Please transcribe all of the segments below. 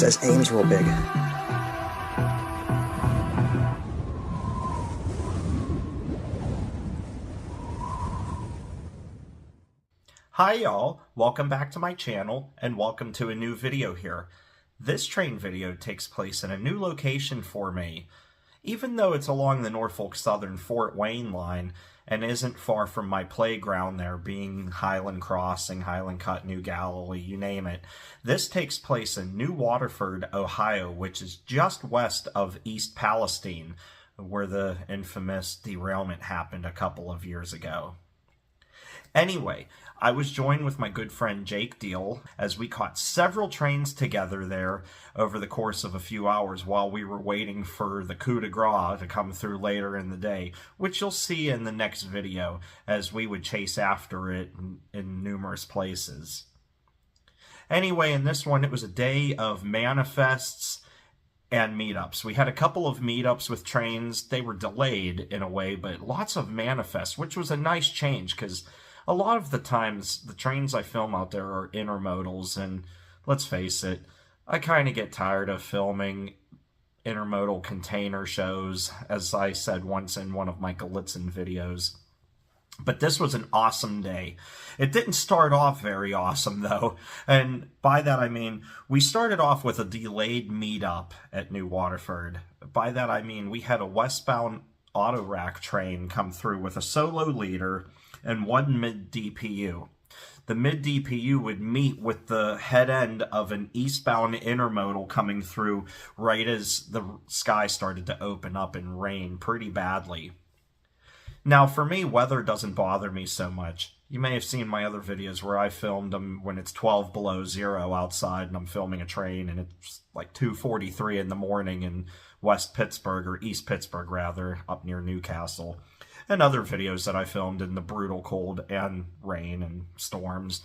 says aim's real big. Hi y'all, welcome back to my channel and welcome to a new video here. This train video takes place in a new location for me. Even though it's along the Norfolk Southern Fort Wayne line and isn't far from my playground there, being Highland Crossing, Highland Cut, New Galilee, you name it, this takes place in New Waterford, Ohio, which is just west of East Palestine, where the infamous derailment happened a couple of years ago. Anyway, I was joined with my good friend Jake Deal as we caught several trains together there over the course of a few hours while we were waiting for the coup de grace to come through later in the day, which you'll see in the next video as we would chase after it in numerous places. Anyway, in this one, it was a day of manifests and meetups. We had a couple of meetups with trains. They were delayed in a way, but lots of manifests, which was a nice change because a lot of the times, the trains I film out there are intermodals, and let's face it, I kind of get tired of filming intermodal container shows, as I said once in one of my Galitzin videos. But this was an awesome day. It didn't start off very awesome, though, and by that I mean we started off with a delayed meetup at New Waterford. By that I mean we had a westbound auto rack train come through with a solo leader and one mid-DPU. The mid-DPU would meet with the head end of an eastbound intermodal coming through right as the sky started to open up and rain pretty badly. Now, for me, weather doesn't bother me so much. You may have seen my other videos where I filmed them when it's 12 below zero outside and I'm filming a train and it's like 2:43 in the morning in West Pittsburgh, or East Pittsburgh rather, up near Newcastle. And other videos that I filmed in the brutal cold and rain and storms.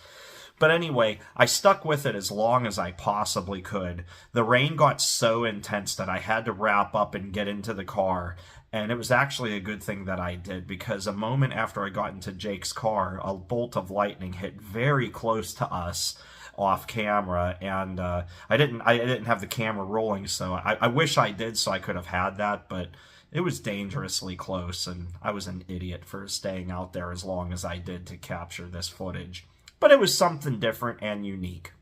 But anyway, I stuck with it as long as I possibly could. The rain got so intense that I had to wrap up and get into the car. And it was actually a good thing that I did, because a moment after I got into Jake's car, a bolt of lightning hit very close to us off camera, and I didn't have the camera rolling, so I wish I did, so I could have had that, but it was dangerously close, and I was an idiot for staying out there as long as I did to capture this footage. But it was something different and unique.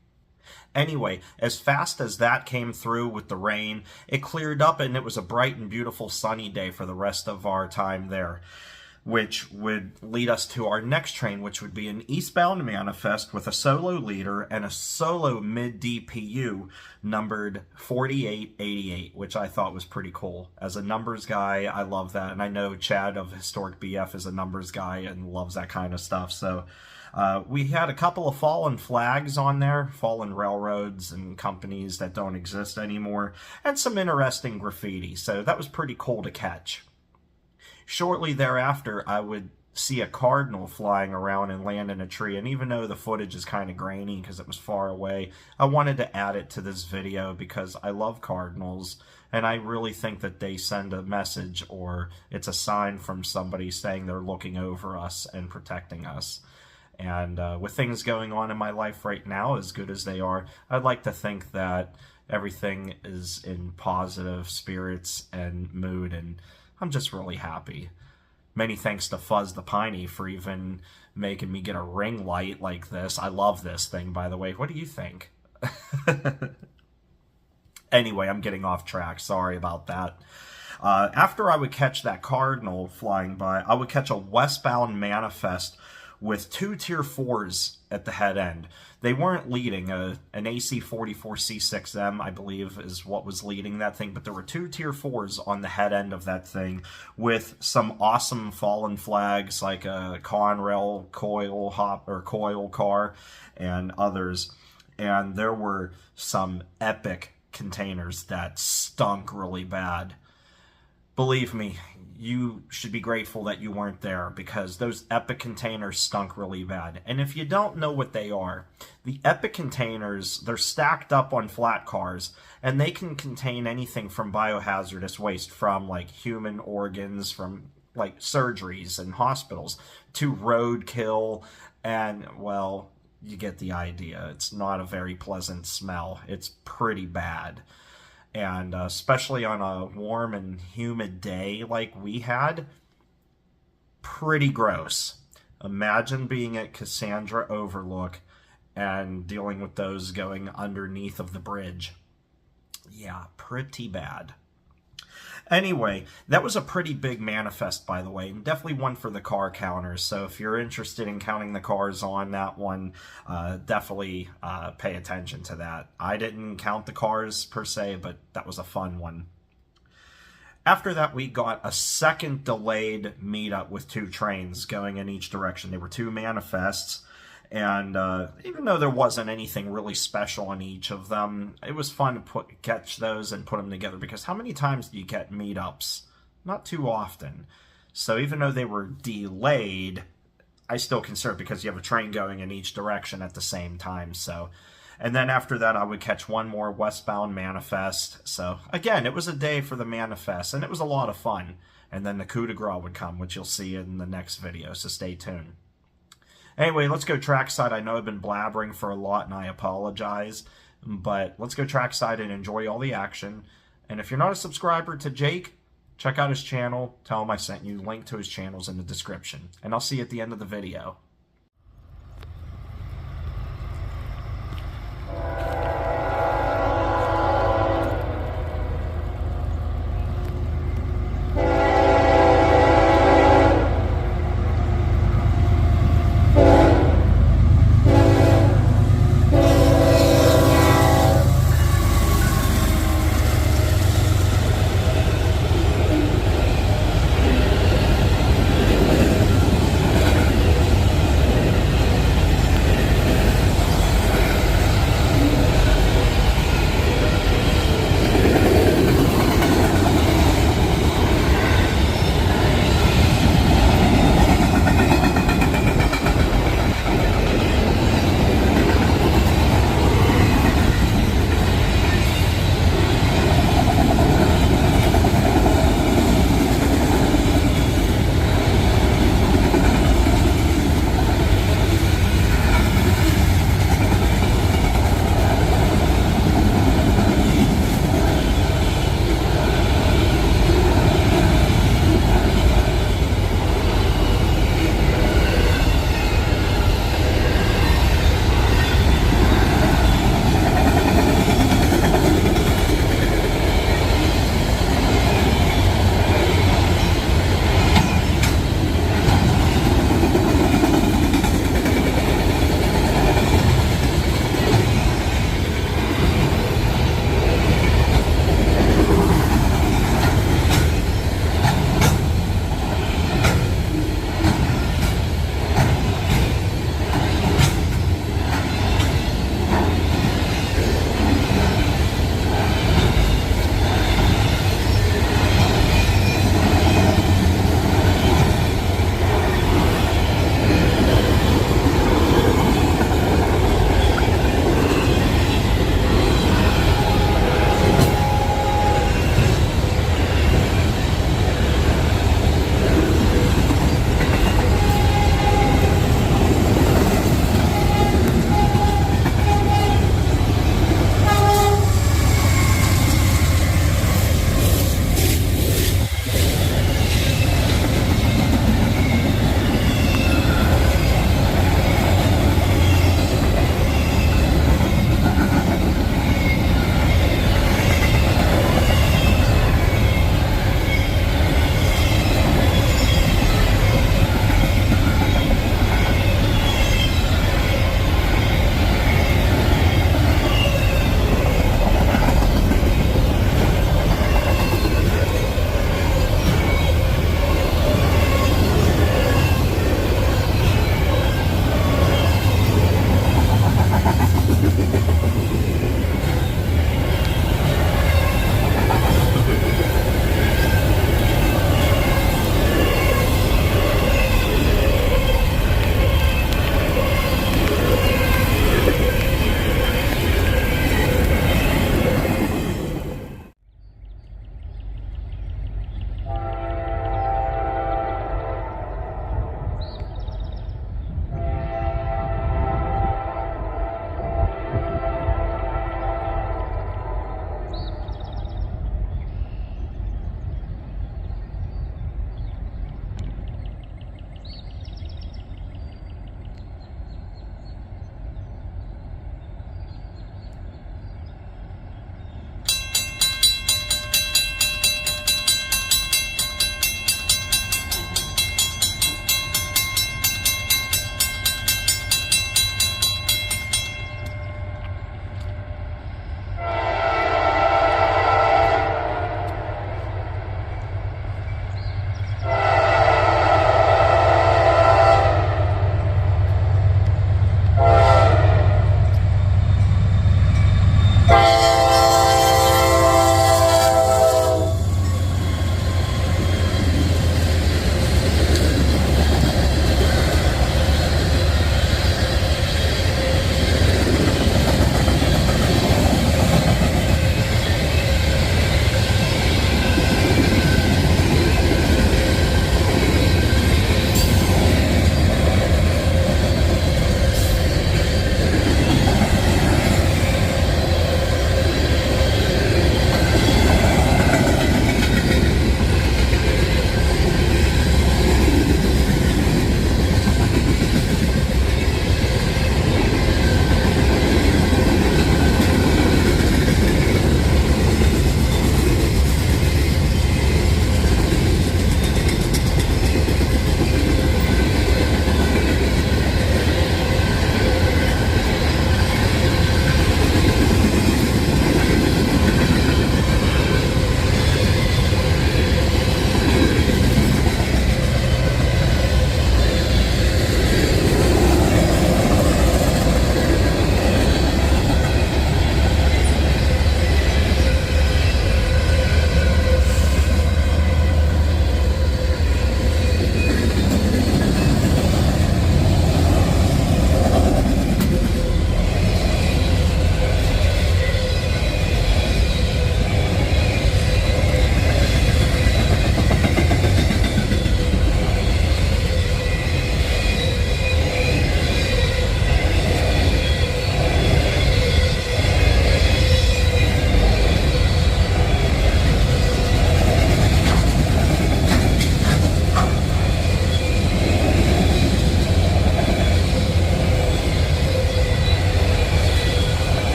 Anyway, as fast as that came through with the rain, it cleared up and it was a bright and beautiful sunny day for the rest of our time there, which would lead us to our next train, which would be an eastbound manifest with a solo leader and a solo mid-DPU numbered 4888, which I thought was pretty cool. As a numbers guy, I love that, and I know Chad of Historic BF is a numbers guy and loves that kind of stuff, so we had a couple of fallen flags on there, fallen railroads and companies that don't exist anymore, and some interesting graffiti, so that was pretty cool to catch. Shortly thereafter, I would see a cardinal flying around and land in a tree, and even though the footage is kind of grainy because it was far away, I wanted to add it to this video because I love cardinals, and I really think that they send a message, or it's a sign from somebody saying they're looking over us and protecting us. And with things going on in my life right now, as good as they are, I'd like to think that everything is in positive spirits and mood, and I'm just really happy. Many thanks to Fuzz the Piney for even making me get a ring light like this. I love this thing, by the way. What do you think? Anyway, I'm getting off track. Sorry about that. After I would catch that cardinal flying by, I would catch a westbound manifest with two Tier 4s at the head end. They weren't leading. An AC-44C6M, I believe, is what was leading that thing, but there were two Tier 4s on the head end of that thing with some awesome fallen flags like a Conrail coil car and others. And there were some epic containers that stunk really bad. Believe me, you should be grateful that you weren't there, because those epic containers stunk really bad. And if you don't know what they are, the epic containers, they're stacked up on flat cars, and they can contain anything from biohazardous waste, from like human organs, from like surgeries and hospitals, to roadkill, and well, you get the idea. It's not a very pleasant smell. It's pretty bad. And especially on a warm and humid day like we had, pretty gross. Imagine being at Cassandra Overlook and dealing with those going underneath of the bridge. Yeah, pretty bad. Anyway, that was a pretty big manifest, by the way, and definitely one for the car counters. So if you're interested in counting the cars on that one, definitely pay attention to that. I didn't count the cars per se, but that was a fun one. After that, we got a second delayed meetup with 2 trains going in each direction. There were 2 manifests. And even though there wasn't anything really special on each of them, it was fun to catch those and put them together, because how many times do you get meetups? Not too often. So even though they were delayed, I still consider it, because you have a train going in each direction at the same time. So, and then after that, I would catch one more westbound manifest. So again, it was a day for the manifest, and it was a lot of fun. And then the coup de grace would come, which you'll see in the next video, so stay tuned. Anyway, let's go trackside. I know I've been blabbering for a lot, and I apologize. But let's go trackside and enjoy all the action. And if you're not a subscriber to Jake, check out his channel. Tell him I sent you. Link to his channel's in the description. And I'll see you at the end of the video.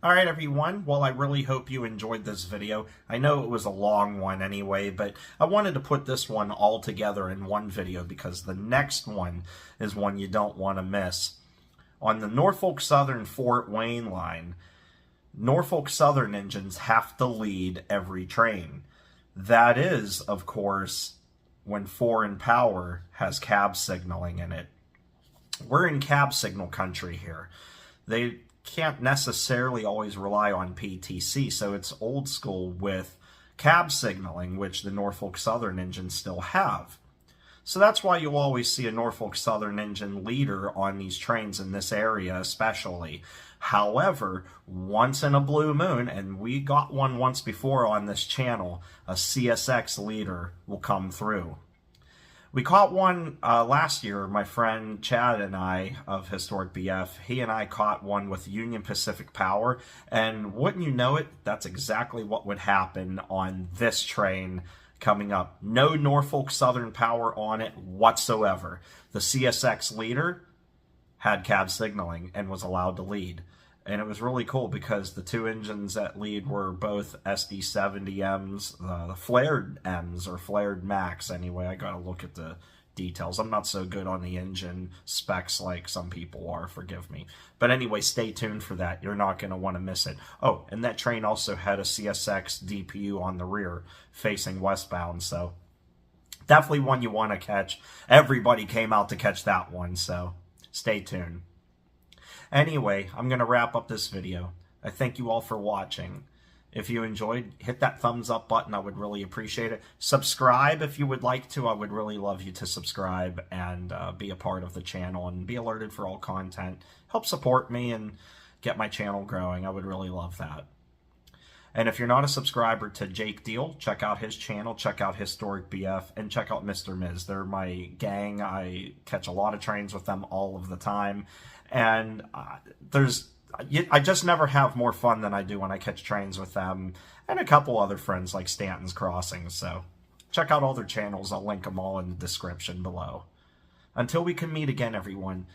Alright everyone, well I really hope you enjoyed this video. I know it was a long one anyway, but I wanted to put this one all together in one video because the next one is one you don't want to miss. On the Norfolk Southern Fort Wayne line, Norfolk Southern engines have to lead every train. That is, of course, when foreign power has cab signaling in it. We're in cab signal country here. They can't necessarily always rely on PTC, so it's old school with cab signaling, which the Norfolk Southern engines still have. So that's why you'll always see a Norfolk Southern engine leader on these trains in this area especially. However, once in a blue moon, and we got one once before on this channel, a CSX leader will come through. We caught one last year, my friend Chad and I of Historic BF, he and I caught one with Union Pacific Power, and wouldn't you know it, that's exactly what would happen on this train coming up. No Norfolk Southern Power on it whatsoever. The CSX leader had cab signaling and was allowed to lead. And it was really cool because the two engines that lead were both SD70Ms, the flared Ms, or flared Max anyway. I gotta look at the details. I'm not so good on the engine specs like some people are, forgive me. But anyway, stay tuned for that. You're not gonna want to miss it. Oh, and that train also had a CSX DPU on the rear facing westbound, so definitely one you want to catch. Everybody came out to catch that one, so stay tuned. Anyway, I'm going to wrap up this video. I thank you all for watching. If you enjoyed, hit that thumbs up button. I would really appreciate it. Subscribe if you would like to. I would really love you to subscribe and be a part of the channel and be alerted for all content. Help support me and get my channel growing. I would really love that. And if you're not a subscriber to Jake Deal, check out his channel, check out Historic BF, and check out Mr. Miz. They're my gang. I catch a lot of trains with them all of the time. And I just never have more fun than I do when I catch trains with them and a couple other friends like Stanton's Crossing. So check out all their channels. I'll link them all in the description below. Until we can meet again, everyone,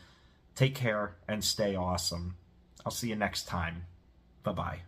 take care and stay awesome. I'll see you next time. Bye-bye.